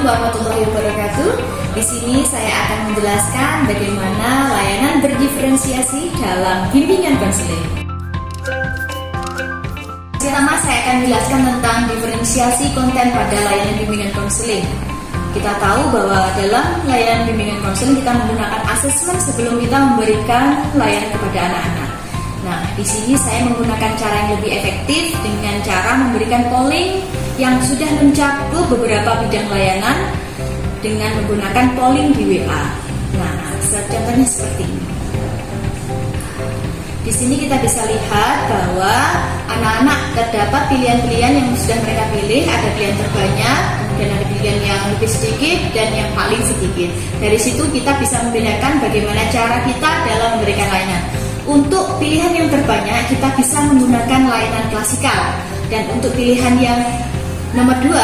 warahmatullahi wabarakatuh. Di sini saya akan menjelaskan bagaimana layanan berdiferensiasi dalam bimbingan konseling. Pertama, saya akan menjelaskan tentang diferensiasi konten pada layanan bimbingan konseling. Kita tahu bahwa dalam layanan bimbingan konseling kita menggunakan asesmen sebelum kita memberikan layanan kepada anak-anak. Nah, di sini saya menggunakan cara yang lebih efektif dengan cara memberikan polling yang sudah mencakup beberapa bidang layanan dengan menggunakan polling di WA. Nah, contohnya seperti ini. Di sini kita bisa lihat bahwa anak-anak terdapat pilihan-pilihan yang sudah mereka pilih, ada pilihan terbanyak, kemudian ada pilihan yang lebih sedikit dan yang paling sedikit. Dari situ kita bisa membedakan bagaimana cara kita dalam memberikan layanan. Untuk pilihan yang terbanyak kita bisa menggunakan layanan klasikal, dan untuk pilihan yang nomor 2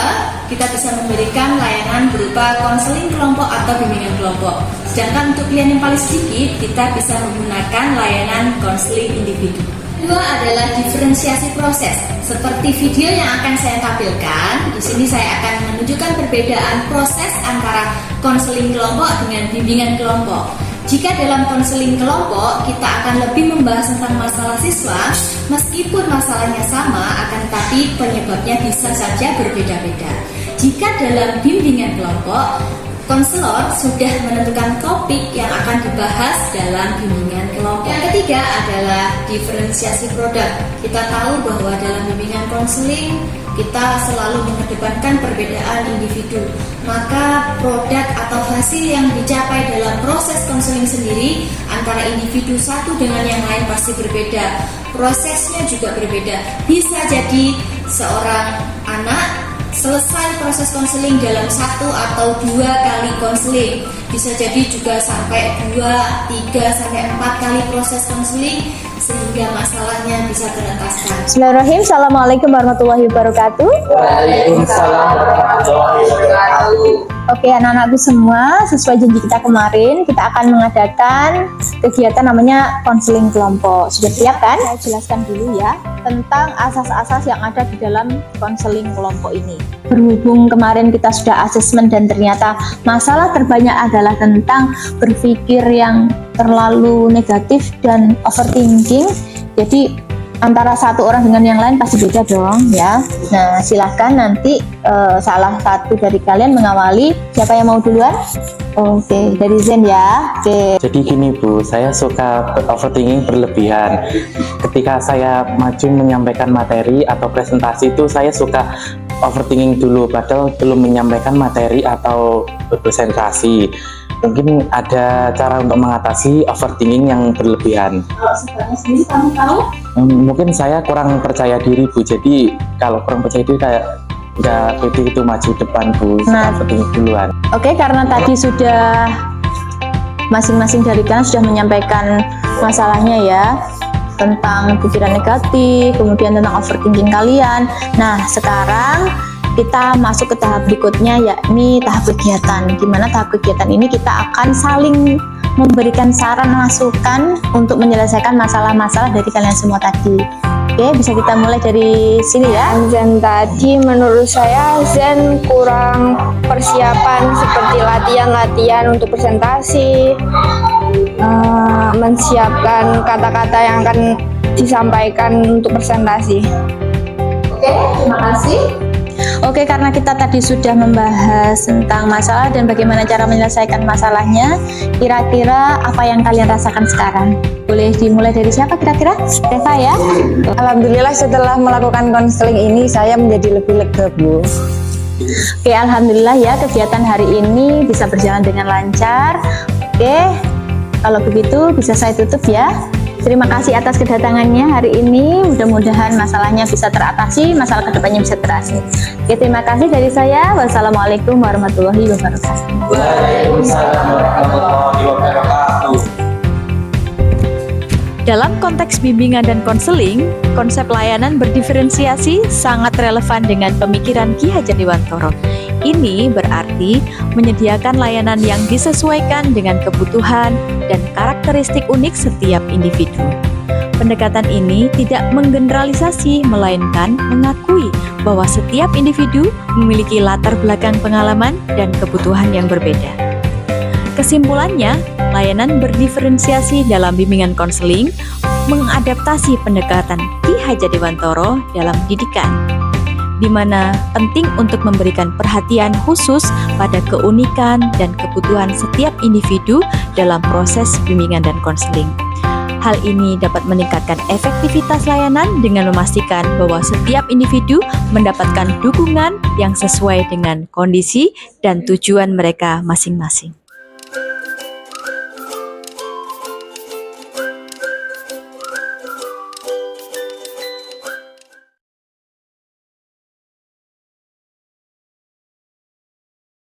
kita bisa memberikan layanan berupa konseling kelompok atau bimbingan kelompok. Sedangkan untuk pilihan yang paling sedikit kita bisa menggunakan layanan konseling individu. Kedua adalah diferensiasi proses. Seperti video yang akan saya tampilkan, di sini saya akan menunjukkan perbedaan proses antara konseling kelompok dengan bimbingan kelompok. Jika dalam konseling kelompok kita akan lebih membahas tentang masalah siswa, meskipun masalahnya sama, akan tetapi penyebabnya bisa saja berbeda-beda. Jika dalam bimbingan kelompok, konselor sudah menentukan topik yang akan dibahas dalam bimbingan kelompok. Yang ketiga adalah diferensiasi produk. Kita tahu bahwa dalam bimbingan konseling kita selalu mengedepankan perbedaan individu. Maka produk atau hasil yang dicapai dalam proses konseling sendiri antara individu satu dengan yang lain pasti berbeda. Prosesnya juga berbeda. Bisa jadi seorang anak selesai proses konseling dalam 1 atau 2 kali konseling. Bisa jadi juga sampai 2, 3, sampai 4 kali proses konseling sehingga masalahnya bisa terentaskan. Bismillahirrahmanirrahim. Assalamualaikum warahmatullahi wabarakatuh. Waalaikumsalam warahmatullahi wabarakatuh. Oke, anak-anakku semua, sesuai janji kita kemarin, kita akan mengadakan kegiatan namanya konseling kelompok. Sudah siap kan? Saya jelaskan dulu ya tentang asas-asas yang ada di dalam konseling kelompok ini. Berhubung kemarin kita sudah asesmen dan ternyata masalah terbanyak adalah tentang berpikir yang terlalu negatif dan overthinking. Jadi antara satu orang dengan yang lain pasti beda dong ya. Nah, silahkan nanti salah satu dari kalian mengawali. Siapa yang mau duluan? Oke, dari Zen ya. Oke. Jadi gini Bu, saya suka overthinking berlebihan. Ketika saya maju menyampaikan materi atau presentasi itu saya suka overthinking dulu, padahal belum menyampaikan materi atau berpresentasi. Mungkin ada cara untuk mengatasi overthinking yang berlebihan. Kalau sebenarnya sendiri kamu tahu? Mungkin saya kurang percaya diri Bu, jadi kalau kurang percaya diri kayak nggak pede itu maju depan Bu, overthinking duluan. Oke, karena tadi sudah masing-masing dari kalian sudah menyampaikan masalahnya ya, tentang pikiran negatif, kemudian tentang overthinking kalian. Nah, sekarang kita masuk ke tahap berikutnya, yakni tahap kegiatan. Gimana tahap kegiatan ini kita akan saling memberikan saran masukan untuk menyelesaikan masalah-masalah dari kalian semua tadi. Oke, bisa kita mulai dari sini ya. Zen tadi menurut saya Zen kurang persiapan seperti latihan-latihan untuk presentasi, menyiapkan kata-kata yang akan disampaikan untuk presentasi. Oke, terima kasih. Oke, karena kita tadi sudah membahas tentang masalah dan bagaimana cara menyelesaikan masalahnya, kira-kira apa yang kalian rasakan sekarang? Boleh dimulai dari siapa kira-kira? Reva ya? Alhamdulillah setelah melakukan konseling ini saya menjadi lebih lega Bu. Oke, alhamdulillah ya kegiatan hari ini bisa berjalan dengan lancar. Oke, kalau begitu bisa saya tutup ya. Terima kasih atas kedatangannya hari ini. Mudah-mudahan masalahnya bisa teratasi, masalah kedepannya bisa teratasi. Oke, terima kasih dari saya. Wassalamualaikum warahmatullahi wabarakatuh. Waalaikumsalam warahmatullahi wabarakatuh. Dalam konteks bimbingan dan konseling, konsep layanan berdiferensiasi sangat relevan dengan pemikiran Ki Hajar Dewantara. Ini berarti menyediakan layanan yang disesuaikan dengan kebutuhan dan karakteristik unik setiap individu. Pendekatan ini tidak menggeneralisasi, melainkan mengakui bahwa setiap individu memiliki latar belakang pengalaman dan kebutuhan yang berbeda. Kesimpulannya, layanan berdiferensiasi dalam bimbingan konseling mengadaptasi pendekatan Ki Hajar Dewantara dalam pendidikan, di mana penting untuk memberikan perhatian khusus pada keunikan dan kebutuhan setiap individu dalam proses bimbingan dan konseling. Hal ini dapat meningkatkan efektivitas layanan dengan memastikan bahwa setiap individu mendapatkan dukungan yang sesuai dengan kondisi dan tujuan mereka masing-masing.